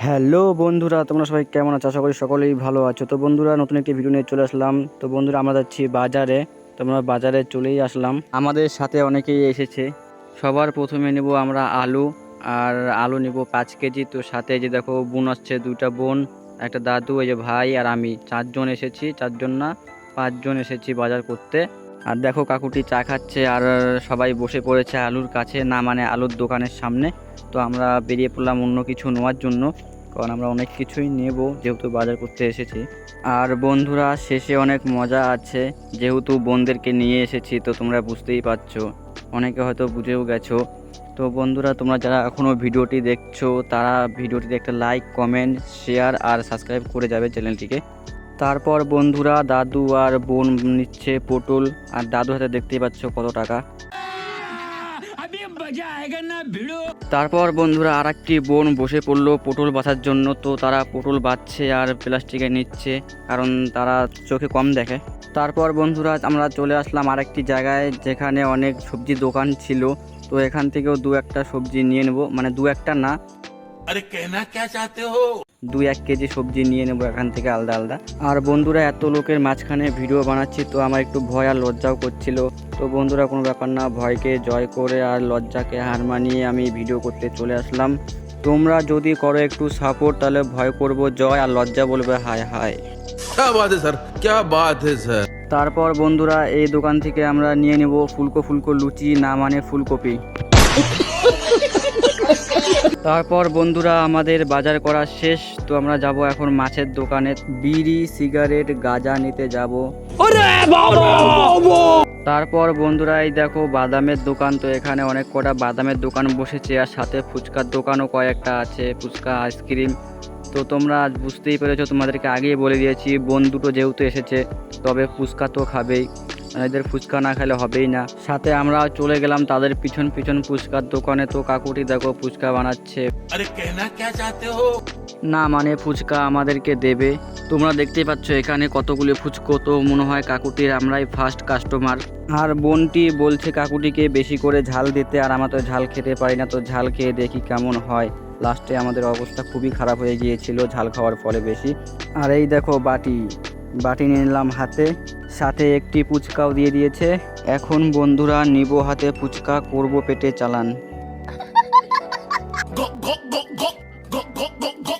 Hello বন্ধুরা, তোমরা সবাই কেমন আছো? আশা করি সকলেই ভালো আছো। তো বন্ধুরা, নতুন একটি ভিডিও নিয়ে চলে আসলাম। তো বন্ধুরা, আমরা যাচ্ছি বাজারে। তোমরা বাজারে চলেই আসলাম, আমাদের সাথে অনেকেই এসেছে। সবার প্রথমে নেব আমরা আলু, আর আলু নেব 5 কেজি। তো সাথে যে দেখো বোন আসছে, 2টা বোন, একটা দাদু, এই যে ভাই আর আমি, 4জন এসেছি। 4জন না 5জন এসেছি বাজার করতে। আর দেখো কাকুটি চা খাচ্ছে, আর সবাই বসে পড়েছে আলুর কাছে, না মানে আলুর দোকানের সামনে। তো আমরা বেরিয়ে পড়লাম অন্য কিছু নেওয়ার জন্য, কারণ আমরা অনেক কিছুই নেব যেহেতু বাজার করতে এসেছি। আর বন্ধুরা, শেষে অনেক মজা আছে, যেহেতু বোনদেরকে নিয়ে এসেছি। তো তোমরা বুঝতেই পারছো, অনেকে হয়তো বুঝেও গেছো। তো বন্ধুরা, তোমরা যারা এখনও ভিডিওটি দেখছো তারা ভিডিওটিতে একটা লাইক, কমেন্ট, শেয়ার আর সাবস্ক্রাইব করে যাবে চ্যানেলটিকে। তারপর বন্ধুরা, দাদু আর বোন নিচ্ছে পটল, আর দাদু হাতে দেখতেই পাচ্ছ কত টাকা। তারপর বন্ধুরা, আর একটি বোন বসে পড়লো পটল বাছার জন্য। তো তারা পটল বাছছে আর প্লাস্টিকে নিচ্ছে, কারণ তারা চোখে কম দেখে। তারপর বন্ধুরা, আমরা চলে আসলাম আরেকটি জায়গায় যেখানে অনেক সবজি দোকান ছিল। তো এখান থেকেও 2-1টা সবজি নিয়ে নেব, মানে 2-1টা না, अरे कहना क्या चाहते हो? 2-1 কেজি সবজি নিয়ে নেবো এখান থেকে আলাদা আলাদা। আর বন্ধুরা, এত লোকের মাঝখানে ভিডিও বানাচ্ছি, তো আমার একটু ভয় আর লজ্জাও করছিল। তো বন্ধুরা, কোনো ব্যাপার না, ভয়কে জয় করে আর লজ্জাকে হার মানিয়ে আমি ভিডিও করতে চলে আসলাম। তোমরা যদি করো একটু সাপোর্ট, তাহলে ভয় করব জয়, আর লজ্জা বলবে হায় হায়। क्या बात है सर, क्या बात है सर। তারপর বন্ধুরা, এই দোকান থেকে আমরা নিয়ে নেব ফুলকো ফুলকো লুচি, না মানে ফুলকপি। তারপর বন্ধুরা, আমাদের বাজার করা শেষ। তো আমরা যাব এখন মাছের দোকানে, বিড়ি, সিগারেট, গাঁজা নিতে যাব। তারপর বন্ধুরা, এই দেখো বাদামের দোকান। তো এখানে অনেক কটা বাদামের দোকান বসেছে, আর সাথে ফুচকার দোকানও কয়েকটা আছে, ফুচকা, আইসক্রিম। তো তোমরা আজ বুঝতেই পেরেছো, তোমাদেরকে আগেই বলে দিয়েছি, বোন দুটো যেহেতু এসেছে তবে ফুচকা তো খাবেই, এদের ফুচকা না খেলে হবেই না। সাথে আমরা চলে গেলাম তাদের পিছন পিছন ফুচকার দোকানে। তো কাকুটি দেখো ফুচকা বানাচ্ছে, अरे कहना क्या चाहते हो? না মানে ফুচকা আমাদেরকে দেবে। তোমরা দেখতেই পাচ্ছ এখানে কতগুলি ফুচকো। তো মনে হয় কাকুটির আমরাই ফার্স্ট কাস্টমার। আর বোনটি বলছে কাকুটিকে বেশি করে ঝাল দিতে, আর আমরা তো ঝাল খেতে পারি না, তো ঝাল খেয়ে দেখি কেমন হয়। লাস্টে আমাদের অবস্থা খুবই খারাপ হয়ে গিয়েছিল ঝাল খাওয়ার ফলে বেশি। আর এই দেখো বাটি নিয়ে নিলাম হাতে, সাথে একটি ফুচকাও দিয়ে দিয়েছে। এখন বন্ধুরা, নিব হাতে ফুচকা, করব পেটে চালান। गो गो गो गो गो गो गो गो।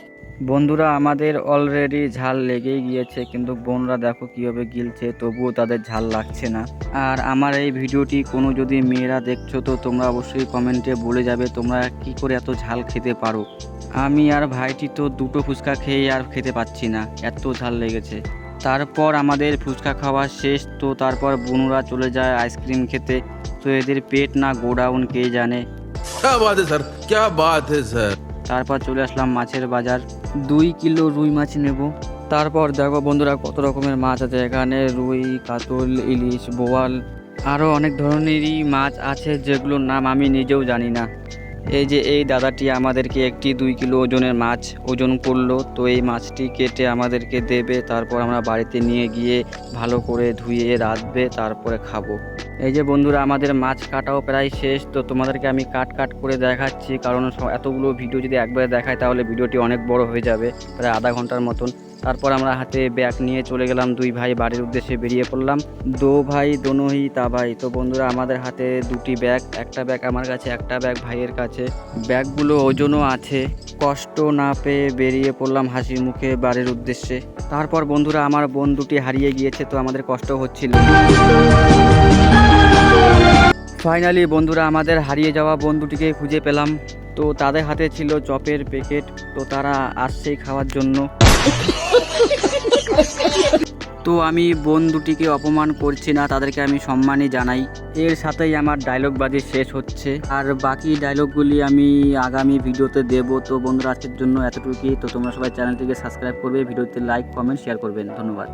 বন্ধুরা, আমাদের অলরেডি ঝাল লেগেই গিয়েছে, কিন্তু বোনরা দেখো কীভাবে গিলছে, তবুও তাদের ঝাল লাগছে না। আর আমার এই ভিডিওটি কোনো যদি মেয়েরা দেখছো, তো তোমরা অবশ্যই কমেন্টে বলে যাবে তোমরা কি করে এত ঝাল খেতে পারো। আমি আর ভাইটি তো 2টো ফুচকা খেয়ে আর খেতে পাচ্ছি না, এত ঝাল লেগেছে। তারপর আমাদের ফুচকা খাওয়া শেষ। তো তারপর বোনরা চলে যায় আইসক্রিম খেতে। তো এদের পেট না গোডাউন কে জানে। क्या बात है सर, क्या बात है सर। তারপর চলে আসলাম মাছের বাজার, 2 কিলো রুই মাছ নেব। তারপর দেখো বন্ধুরা, কত রকমের মাছ আছে এখানে, রুই, কাতল, ইলিশ, বোয়াল, আরও অনেক ধরনেরই মাছ আছে যেগুলোর নাম আমি নিজেও জানি না। এই যে এই দাদাটি আমাদেরকে একটি 2 কিলো ওজনের মাছ ওজন করলো। তো এই মাছটি কেটে আমাদেরকে দেবে, তারপর আমরা বাড়িতে নিয়ে গিয়ে ভালো করে ধুয়ে রাঁধবে, তারপরে খাবো। এই যে বন্ধুরা, আমাদের মাছ কাটাও প্রায় শেষ। তো তোমাদেরকে আমি কাট করে দেখাচ্ছি, কারণ এতগুলো ভিডিও যদি একবারে দেখাই তাহলে ভিডিওটি অনেক বড় হয়ে যাবে, প্রায় আধা ঘন্টার মতন। তারপর আমরা হাতে ব্যাগ নিয়ে চলে গেলাম, 2 ভাই বাড়ির উদ্দেশ্যে বেরিয়ে পড়লাম। দো ভাই দোনো হি তা ভাই। তো বন্ধুরা, আমাদের হাতে 2টি ব্যাগ, একটা ব্যাগ আমার কাছে, একটা ব্যাগ ভাইয়ের কাছে। ব্যাগগুলো ওজনও আছে। কষ্ট না পেয়ে বেরিয়ে পড়লাম হাসি মুখে বাড়ির উদ্দেশ্যে। তারপর বন্ধুরা, আমার বোন দুটি হারিয়ে গিয়েছে, তো আমাদের কষ্ট হচ্ছিল। ফাইনালি বন্ধুরা, আমাদের হারিয়ে যাওয়া বোন দুটিকে খুঁজে পেলাম। তো তাদের হাতে ছিল চপের প্যাকেট, তো তারা আসছেই খাওয়ার জন্য। তো আমি বোন দুটিকে অপমান করছি না, তাদেরকে আমি সম্মানই জানাই। এর সাথেই আমার ডায়লগবাজি শেষ হচ্ছে, আর বাকি ডায়লগগুলি আমি আগামী ভিডিওতে দেব। তো বন্ধুরা, আজকের জন্য এতটুকুই। তো তোমরা সবাই চ্যানেলটিকে সাবস্ক্রাইব করবে, ভিডিওতে লাইক, কমেন্ট, শেয়ার করবেন। ধন্যবাদ।